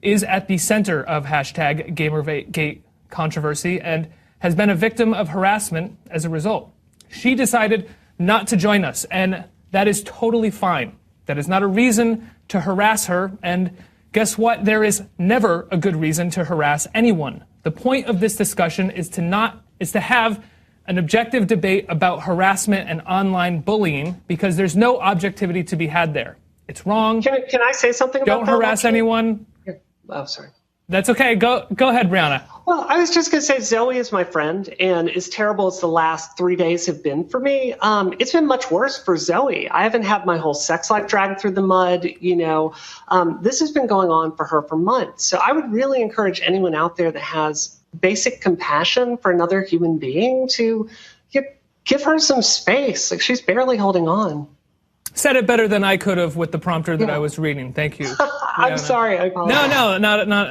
is at the center of hashtag Gamergate controversy and has been a victim of harassment as a result. She decided not to join us, and that is totally fine. That is not a reason to harass her, and guess what? There is never a good reason to harass anyone. The point of this discussion is to have an objective debate about harassment and online bullying, because there's no objectivity to be had there. It's wrong. Can I say something about that? Don't harass anyone. Oh, sorry. That's okay. Go ahead, Brianna. Well, I was just going to say Zoe is my friend, and as terrible as the last 3 days have been for me, it's been much worse for Zoe. I haven't had my whole sex life dragged through the mud. This has been going on for her for months. So I would really encourage anyone out there that has basic compassion for another human being to give her some space. Like, she's barely holding on. Said it better than I could have with the prompter that I was reading. Thank you. I'm sorry. I apologize.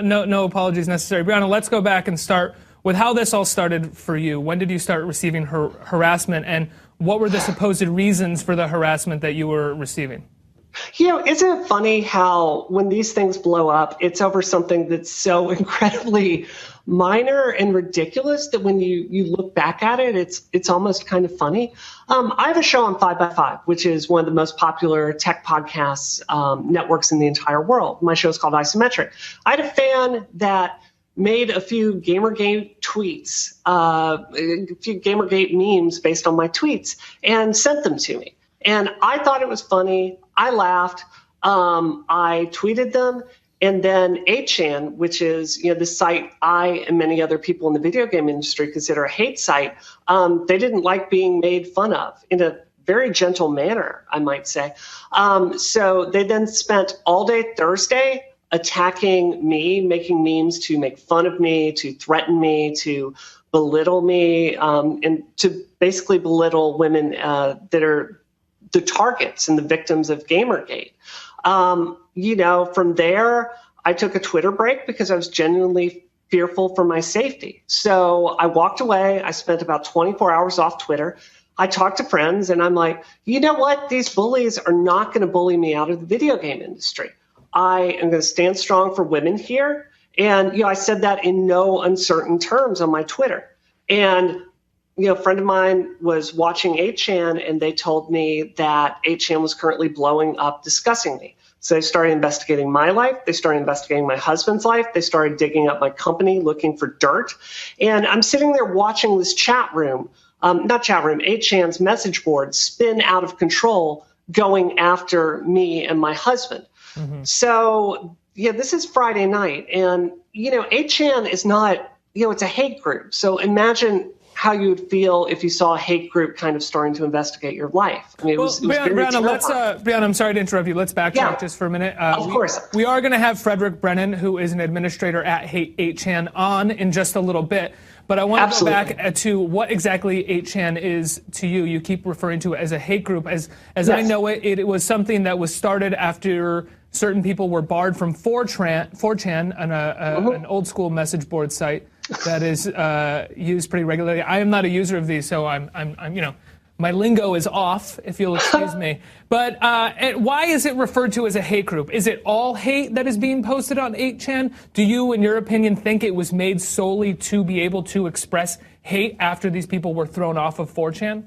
No apologies necessary. Brianna, let's go back and start with how this all started for you. When did you start receiving harassment, and what were the supposed reasons for the harassment that you were receiving? Isn't it funny how when these things blow up, it's over something that's so incredibly minor and ridiculous that when you look back at it, it's almost kind of funny. I have a show on 5x5, which is one of the most popular tech podcasts networks in the entire world. My show is called Isometric. I had a fan that made a few Gamergate tweets, a few Gamergate memes based on my tweets, and sent them to me. And I thought it was funny. I laughed. I tweeted them. And then 8chan, which is the site I and many other people in the video game industry consider a hate site, they didn't like being made fun of in a very gentle manner, I might say. So they then spent all day Thursday attacking me, making memes to make fun of me, to threaten me, to belittle me, and to basically belittle women that are the targets and the victims of Gamergate. From there, I took a Twitter break because I was genuinely fearful for my safety. So I walked away. I spent about 24 hours off Twitter. I talked to friends, and I'm like, you know what? These bullies are not going to bully me out of the video game industry. I am going to stand strong for women here. And, I said that in no uncertain terms on my Twitter. And a friend of mine was watching 8chan, and they told me that 8chan was currently blowing up discussing me. So they started investigating my life. They started investigating my husband's life. They started digging up my company, looking for dirt. And I'm sitting there watching this chat room, 8chan's message board spin out of control, going after me and my husband. Mm-hmm. So, this is Friday night. And, 8chan is not, it's a hate group. So imagine how you would feel if you saw a hate group kind of starting to investigate your life. I mean, it was Brianna, I'm sorry to interrupt you. Let's backtrack just for a minute. Of course. We are going to have Fredrick Brennan, who is an administrator at 8chan, on in just a little bit. But I want to go back to what exactly 8chan is to you. You keep referring to it as a hate group. As yes. I know it, it was something that was started after certain people were barred from 4chan, an old school message board site that is used pretty regularly. I am not a user of these, so I'm my lingo is off, if you'll excuse me. But why is it referred to as a hate group? Is it all hate that is being posted on 8chan? Do you, in your opinion, think it was made solely to be able to express hate after these people were thrown off of 4chan?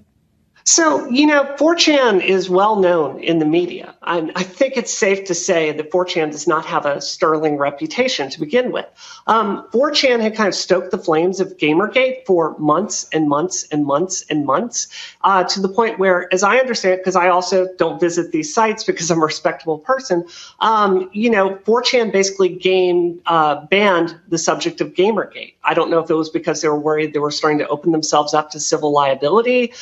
So, 4chan is well known in the media. I think it's safe to say that 4chan does not have a sterling reputation to begin with. 4chan had kind of stoked the flames of Gamergate for months and months and months and months, to the point where, as I understand it, because I also don't visit these sites because I'm a respectable person, 4chan basically banned the subject of Gamergate. I don't know if it was because they were worried they were starting to open themselves up to civil liability.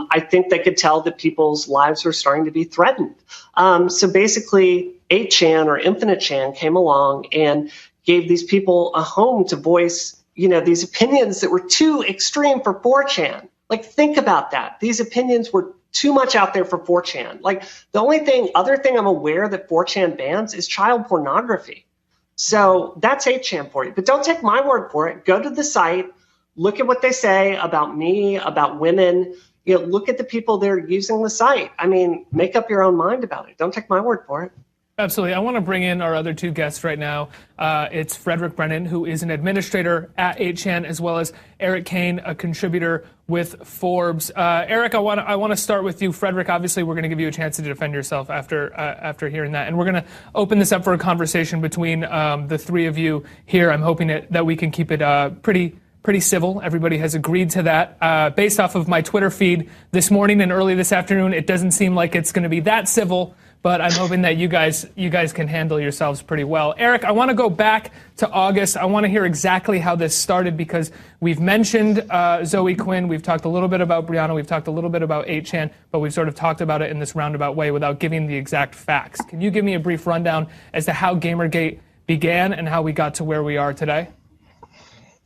I think they could tell that people's lives were starting to be threatened. So basically, 8chan or Infinite Chan came along and gave these people a home to voice, these opinions that were too extreme for 4chan. Like, think about that. These opinions were too much out there for 4chan. Like, the other thing I'm aware that 4chan bans is child pornography. So that's 8chan for you. But don't take my word for it. Go to the site, look at what they say about me, about women. Look at the people that are using the site. I mean, make up your own mind about it. Don't take my word for it. Absolutely. I want to bring in our other two guests right now. It's Fredrick Brennan, who is an administrator at 8chan, as well as Erik Kain, a contributor with Forbes. Erik, I want to start with you. Fredrick, obviously, we're going to give you a chance to defend yourself after hearing that, and we're going to open this up for a conversation between the three of you here. I'm hoping that we can keep it pretty civil. Everybody has agreed to that. Based off of my Twitter feed this morning and early this afternoon, it doesn't seem like it's going to be that civil, but I'm hoping that you guys can handle yourselves pretty well. Erik, I want to go back to August. I want to hear exactly how this started, because we've mentioned Zoe Quinn. We've talked a little bit about Brianna. We've talked a little bit about 8chan, but we've sort of talked about it in this roundabout way without giving the exact facts. Can you give me a brief rundown as to how Gamergate began and how we got to where we are today?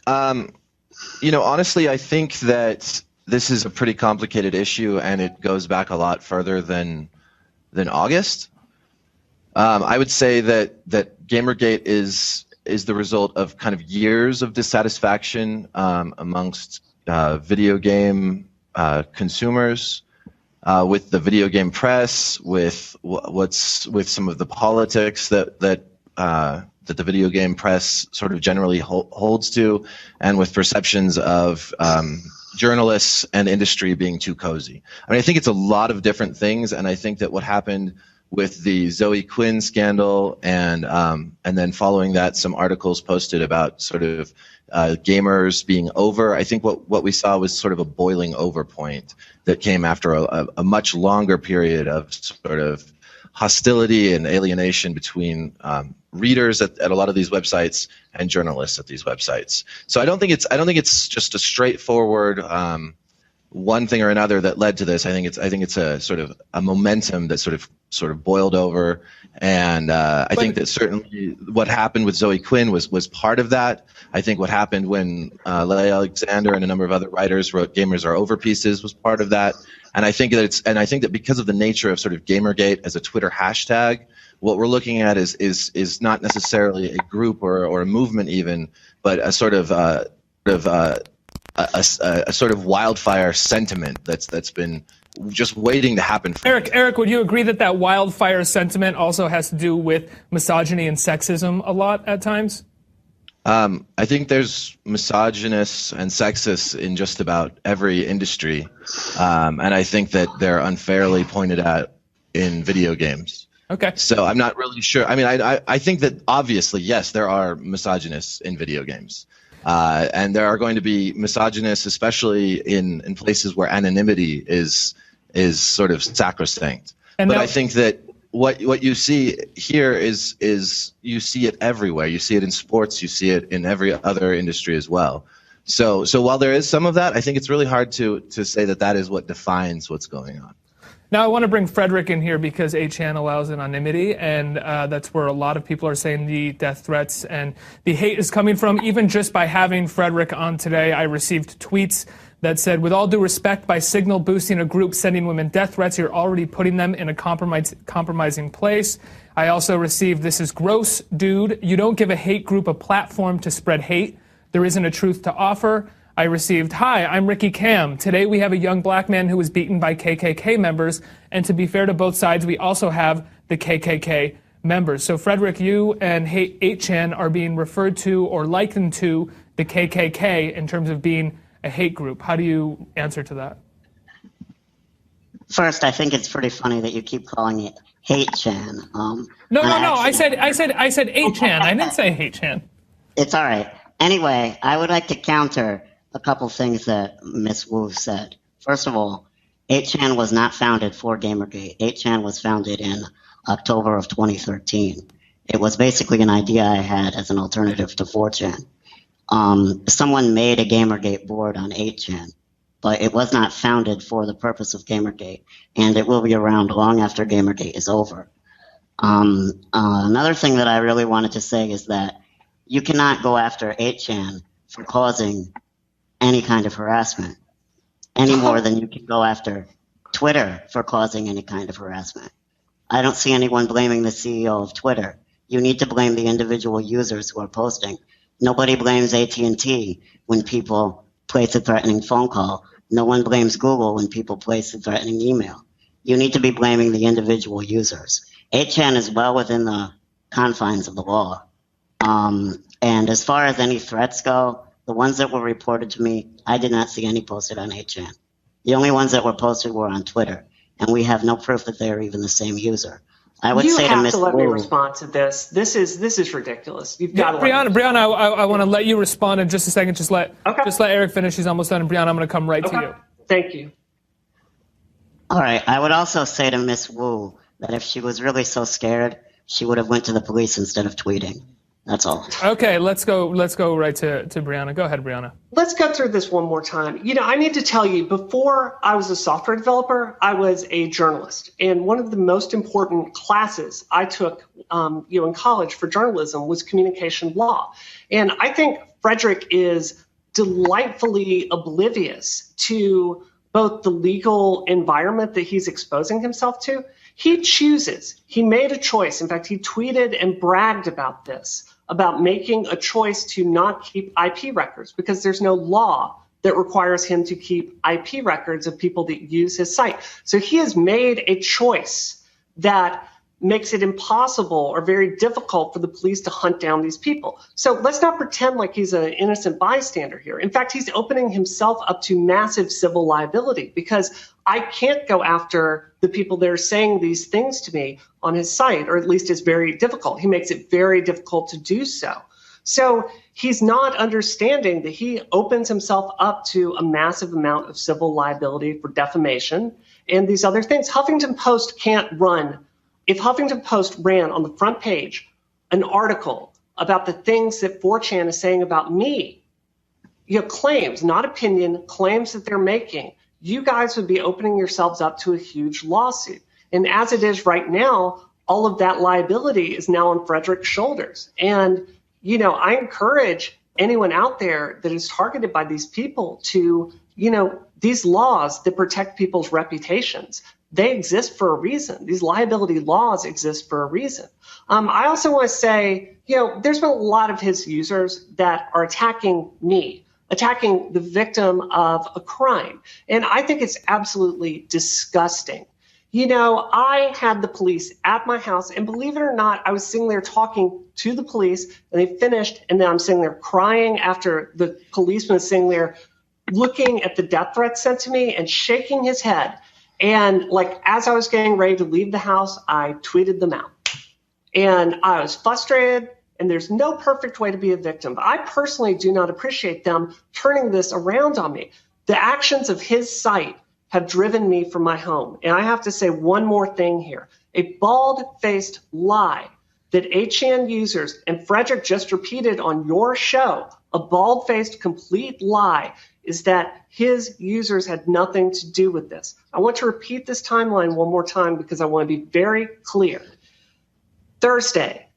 Honestly, I think that this is a pretty complicated issue, and it goes back a lot further than August. I would say that Gamergate is the result of kind of years of dissatisfaction amongst video game consumers, with the video game press, with some of the politics that the video game press sort of generally holds to, and with perceptions of journalists and industry being too cozy. I mean, I think it's a lot of different things, and I think that what happened with the Zoe Quinn scandal and then following that, some articles posted about sort of gamers being over. I think what we saw was sort of a boiling over point that came after a much longer period of sort of hostility and alienation between readers at a lot of these websites and journalists at these websites. So I don't think it's just a straightforward one thing or another that led to this. I think it's a sort of a momentum that sort of boiled over, and I think that certainly what happened with Zoe Quinn was part of that. I think what happened when Leigh Alexander and a number of other writers wrote "Gamers Are Over" pieces was part of that. And I think that because of the nature of sort of Gamergate as a Twitter hashtag, what we're looking at is not necessarily a group or a movement even, but a sort of a sort of wildfire sentiment that's been just waiting to happen. Erik, would you agree that wildfire sentiment also has to do with misogyny and sexism a lot at times? I think there's misogynists and sexists in just about every industry, and I think that they're unfairly pointed at in video games. Okay. So I'm not really sure. I mean, I think that obviously, yes, there are misogynists in video games, and there are going to be misogynists, especially in places where anonymity is sort of sacrosanct. But I think that what you see here is you see it everywhere. You see it in sports. You see it in every other industry as well. So while there is some of that, I think it's really hard to say that is what defines what's going on. Now I want to bring Fredrick in here because 8chan allows anonymity, and that's where a lot of people are saying the death threats and the hate is coming from. Even just by having Fredrick on today, I received tweets that said, "With all due respect, by signal boosting a group sending women death threats, you're already putting them in a compromising place." I also received, "This is gross, dude. You don't give a hate group a platform to spread hate. There isn't a truth to offer." I received, "Hi, I'm Ricky Cam. Today we have a young black man who was beaten by KKK members, and to be fair to both sides, we also have the KKK members." So Fredrick, you and 8chan are being referred to or likened to the KKK in terms of being a hate group. How do you answer to that? First, I think it's pretty funny that you keep calling it 8chan. No. I said 8chan. I didn't say 8chan. It's all right. Anyway, I would like to counter a couple things that Ms. Wu said. First of all, 8chan was not founded for Gamergate. 8chan was founded in October of 2013. It was basically an idea I had as an alternative to 4chan. Someone made a Gamergate board on 8chan, but it was not founded for the purpose of Gamergate, and it will be around long after Gamergate is over. Another thing that I really wanted to say is that you cannot go after 8chan for causing any kind of harassment any more than you can go after Twitter for causing any kind of harassment. I don't see anyone blaming the CEO of Twitter. You need to blame the individual users who are posting. Nobody blames AT&T when people place a threatening phone call. No one blames Google when people place a threatening email. You need to be blaming the individual users. 8chan is well within the confines of the law. And as far as any threats go, the ones that were reported to me, I did not see any posted on 8chan. The only ones that were posted were on Twitter, and we have no proof that they're even the same user. I would say to Ms. You have to let me Wu, respond to this. This is ridiculous. You've got to Brianna, I want to let you respond in just a second. Just let Erik finish. He's almost done. And Brianna, I'm going to come right to you. Thank you. All right. I would also say to Ms. Wu that if she was really so scared, she would have went to the police instead of tweeting. That's all. Okay, let's go right to Brianna. Go ahead, Brianna. Let's go through this one more time. I need to tell you, before I was a software developer, I was a journalist. And one of the most important classes I took in college for journalism was communication law. And I think Fredrick is delightfully oblivious to both the legal environment that he's exposing himself to. He chooses. He made a choice. In fact, he tweeted and bragged about this, about making a choice to not keep IP records because there's no law that requires him to keep IP records of people that use his site. So he has made a choice that makes it impossible or very difficult for the police to hunt down these people. So let's not pretend like he's an innocent bystander here. In fact, he's opening himself up to massive civil liability because I can't go after the people that are saying these things to me on his site, or at least it's very difficult. He makes it very difficult to do so. So he's not understanding that he opens himself up to a massive amount of civil liability for defamation and these other things. Huffington Post can't run. If Huffington Post ran on the front page an article about the things that 4chan is saying about me, claims, not opinion, claims that they're making, you guys would be opening yourselves up to a huge lawsuit. And as it is right now, all of that liability is now on Fredrick's shoulders. And, I encourage anyone out there that is targeted by these people to, these laws that protect people's reputations, they exist for a reason. These liability laws exist for a reason. I also want to say, there's been a lot of his users that are attacking me, attacking the victim of a crime. And I think it's absolutely disgusting. I had the police at my house, and believe it or not, I was sitting there talking to the police, and they finished, and then I'm sitting there crying after the policeman is sitting there looking at the death threats sent to me and shaking his head. And as I was getting ready to leave the house, I tweeted them out. And I was frustrated, and there's no perfect way to be a victim. But I personally do not appreciate them turning this around on me. The actions of his site have driven me from my home. And I have to say one more thing here. A bald-faced lie that 8chan users, and Fredrick just repeated on your show, a bald-faced complete lie, is that his users had nothing to do with this. I want to repeat this timeline one more time because I want to be very clear. Thursday,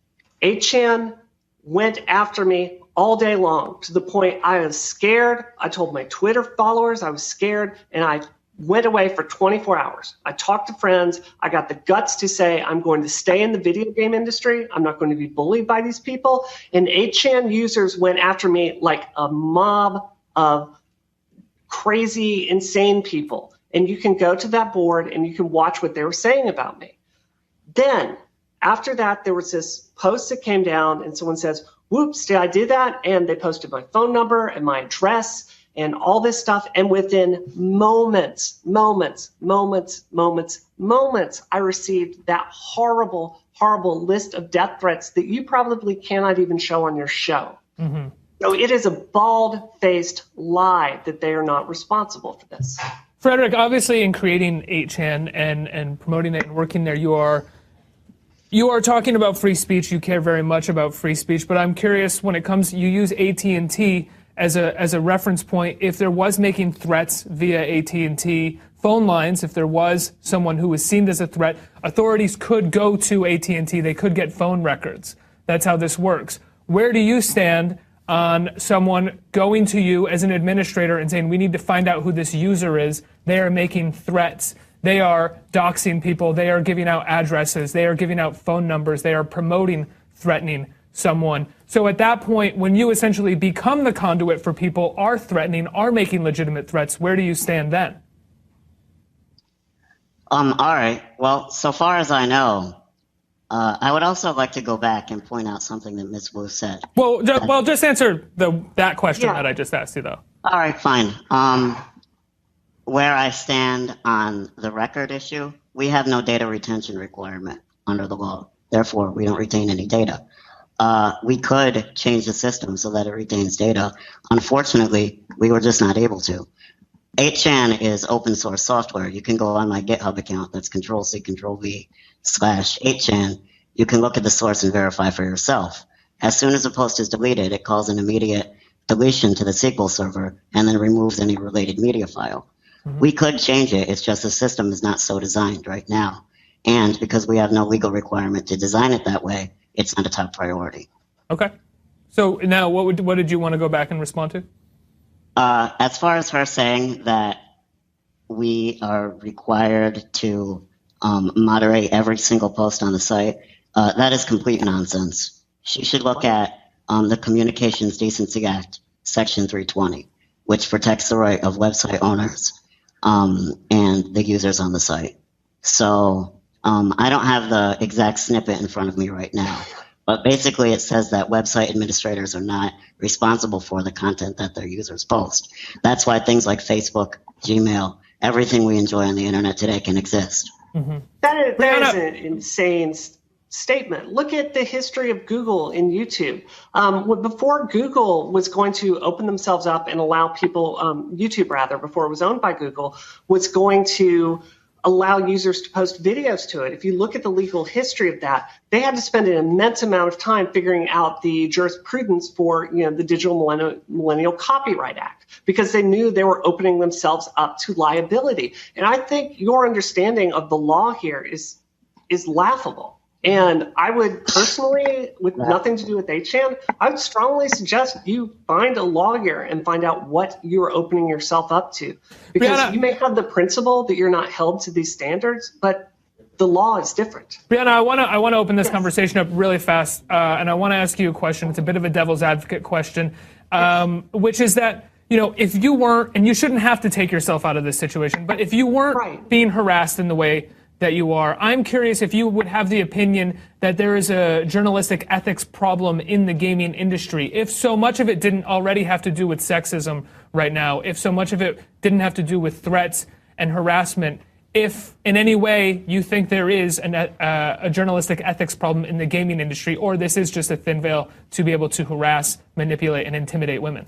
8chan went after me all day long to the point I was scared. I told my Twitter followers I was scared, and I went away for 24 hours. I talked to friends. I got the guts to say I'm going to stay in the video game industry. I'm not going to be bullied by these people. And 8chan users went after me like a mob of crazy, insane people. And you can go to that board and you can watch what they were saying about me. Then, after that, there was this post that came down and someone says, whoops, did I do that? And they posted my phone number and my address and all this stuff. And within moments, I received that horrible, horrible list of death threats that you probably cannot even show on your show. Mm-hmm. So it is a bald-faced lie that they are not responsible for this. Fredrick, obviously in creating 8chan and promoting it and working there, you are talking about free speech. You care very much about free speech. But I'm curious, when it comes, you use AT&T as a reference point. If there was making threats via AT&T phone lines, if there was someone who was seen as a threat, authorities could go to AT&T. They could get phone records. That's how this works. Where do you stand on someone going to you as an administrator and saying, we need to find out who this user is? They are making threats. They are doxing people. They are giving out addresses. They are giving out phone numbers. They are promoting threatening someone. So at that point, when you essentially become the conduit for people are threatening, are making legitimate threats, where do you stand then? All right. Well, so far as I know, I would also like to go back and point out something that Ms. Wu said. Well, just answer that question that I just asked you, though. All right, fine. Where I stand on the record issue, we have no data retention requirement under the law. Therefore, we don't retain any data. We could change the system so that it retains data. Unfortunately, we were just not able to. 8chan is open source software. You can go on my GitHub account. That's Control-C, Control-V/8chan. You can look at the source and verify for yourself. As soon as a post is deleted, it calls an immediate deletion to the SQL server and then removes any related media file. Mm-hmm. We could change it. It's just the system is not so designed right now. And because we have no legal requirement to design it that way, it's not a top priority. Okay. So now what did you want to go back and respond to? As far as her saying that we are required to moderate every single post on the site, that is complete nonsense. She should look at the Communications Decency Act, Section 320, which protects the right of website owners and the users on the site. So I don't have the exact snippet in front of me right now, but basically it says that website administrators are not responsible for the content that their users post. That's why things like Facebook, Gmail, everything we enjoy on the internet today can exist. Mm-hmm. That is an insane statement. Look at the history of Google and YouTube. Before Google was going to open themselves up and allow people, YouTube rather, before it was owned by Google, was going to allow users to post videos to it. If you look at the legal history of that, they had to spend an immense amount of time figuring out the jurisprudence for the Digital Millennial Copyright Act, because they knew they were opening themselves up to liability. And I think your understanding of the law here is laughable. And I would personally, with nothing to do with 8chan, I would strongly suggest you find a lawyer and find out what you're opening yourself up to. Because Brianna, you may have the principle that you're not held to these standards, but the law is different. Brianna, I want to open this conversation up really fast, and I want to ask you a question. It's a bit of a devil's advocate question, which is that, if you weren't, and you shouldn't have to take yourself out of this situation, but if you weren't being harassed in the way that you are, I'm curious if you would have the opinion that there is a journalistic ethics problem in the gaming industry. If so much of it didn't already have to do with sexism right now, if so much of it didn't have to do with threats and harassment, if in any way you think there is a journalistic ethics problem in the gaming industry, or this is just a thin veil to be able to harass, manipulate, and intimidate women.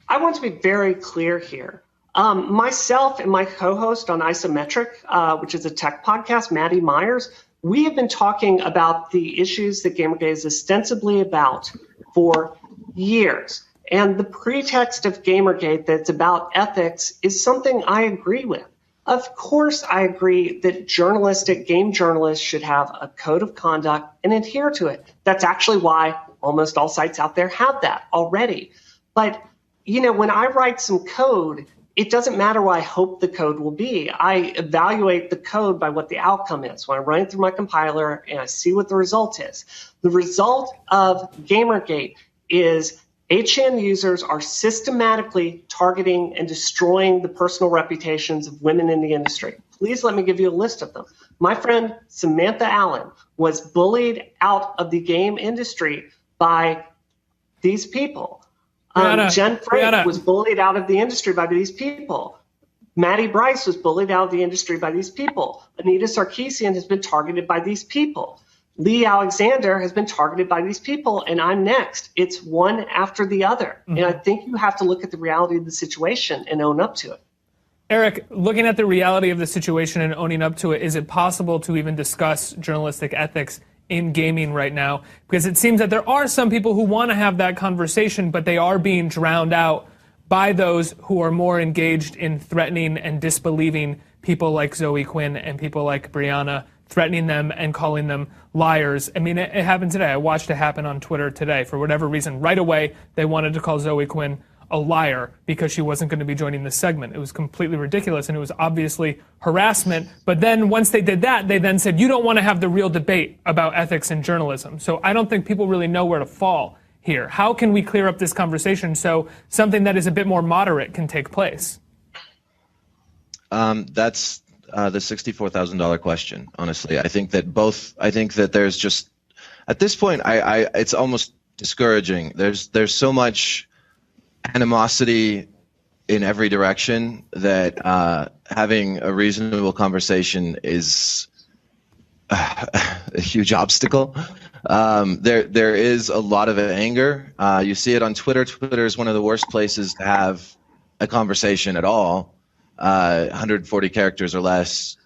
I want to be very clear here. Myself and my co-host on Isometric, which is a tech podcast, Maddie Myers, we have been talking about the issues that Gamergate is ostensibly about for years. And the pretext of Gamergate that's about ethics is something I agree with. Of course, I agree that game journalists should have a code of conduct and adhere to it. That's actually why almost all sites out there have that already. But, when I write some code, it doesn't matter what I hope the code will be. I evaluate the code by what the outcome is. When I run it through my compiler and I see what the result is. The result of Gamergate is 8chan users are systematically targeting and destroying the personal reputations of women in the industry. Please let me give you a list of them. My friend Samantha Allen was bullied out of the game industry by these people. Jen Frank was bullied out of the industry by these people. Maddie Bryce was bullied out of the industry by these people. Anita Sarkeesian has been targeted by these people. Lee Alexander has been targeted by these people, and I'm next. It's one after the other. Mm-hmm. And I think you have to look at the reality of the situation and own up to it. Erik, looking at the reality of the situation and owning up to it, is it possible to even discuss journalistic ethics in gaming right now? Because it seems that there are some people who want to have that conversation, but they are being drowned out by those who are more engaged in threatening and disbelieving people like Zoe Quinn and people like Brianna, threatening them and calling them liars. I mean, it happened today. I watched it happen on Twitter today. For whatever reason, right away, they wanted to call Zoe Quinn a liar because she wasn't going to be joining this segment. It was completely ridiculous, and it was obviously harassment. But then once they did that, they then said, you don't want to have the real debate about ethics in journalism. So I don't think people really know where to fall here. How can we clear up this conversation so something that is a bit more moderate can take place? That's the $64,000 question. Honestly, I think that there's just at this point, it's almost discouraging. There's so much animosity in every direction that having a reasonable conversation is a huge obstacle. There is a lot of anger. You see it on Twitter. Twitter is one of the worst places to have a conversation at all. 140 characters or less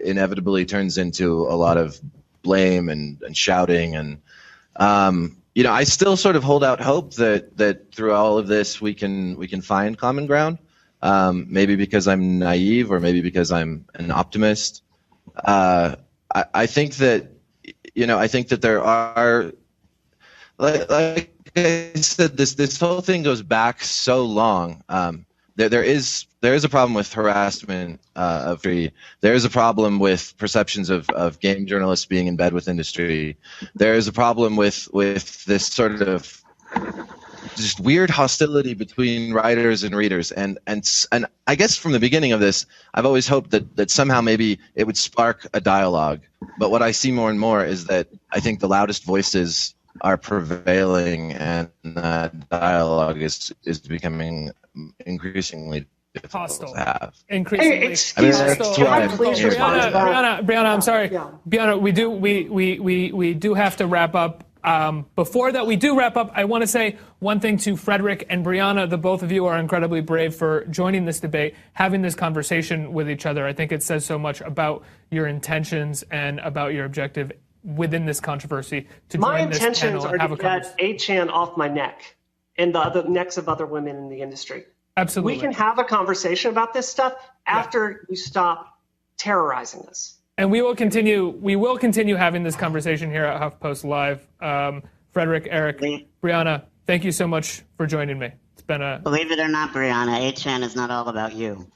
inevitably turns into a lot of blame and shouting. And I still sort of hold out hope that through all of this we can find common ground. Maybe because I'm naive, or maybe because I'm an optimist. I think that there are, like I said, this whole thing goes back so long. There is a problem with harassment of free. There is a problem with perceptions of game journalists being in bed with industry. There is a problem with this sort of just weird hostility between writers and readers. And I guess from the beginning of this, I've always hoped that somehow maybe it would spark a dialogue. But what I see more and more is that I think the loudest voices are prevailing, and that dialogue is becoming increasingly difficult to have. Increasingly. Brianna, I'm sorry. Yeah. Brianna, we do have to wrap up. Before that we do wrap up, I want to say one thing to Fredrick and Brianna. The both of you are incredibly brave for joining this debate, having this conversation with each other. I think it says so much about your intentions and about your objective within this controversy to join this panel and have a conversation. My intentions are to get 8chan off my neck and the other necks of other women in the industry. Absolutely. We can have a conversation about this stuff after you stop terrorizing us. And we will continue having this conversation here at HuffPost Live. Fredrick, Erik, Brianna, thank you so much for joining me. It's been a... Believe it or not, Brianna, 8chan is not all about you.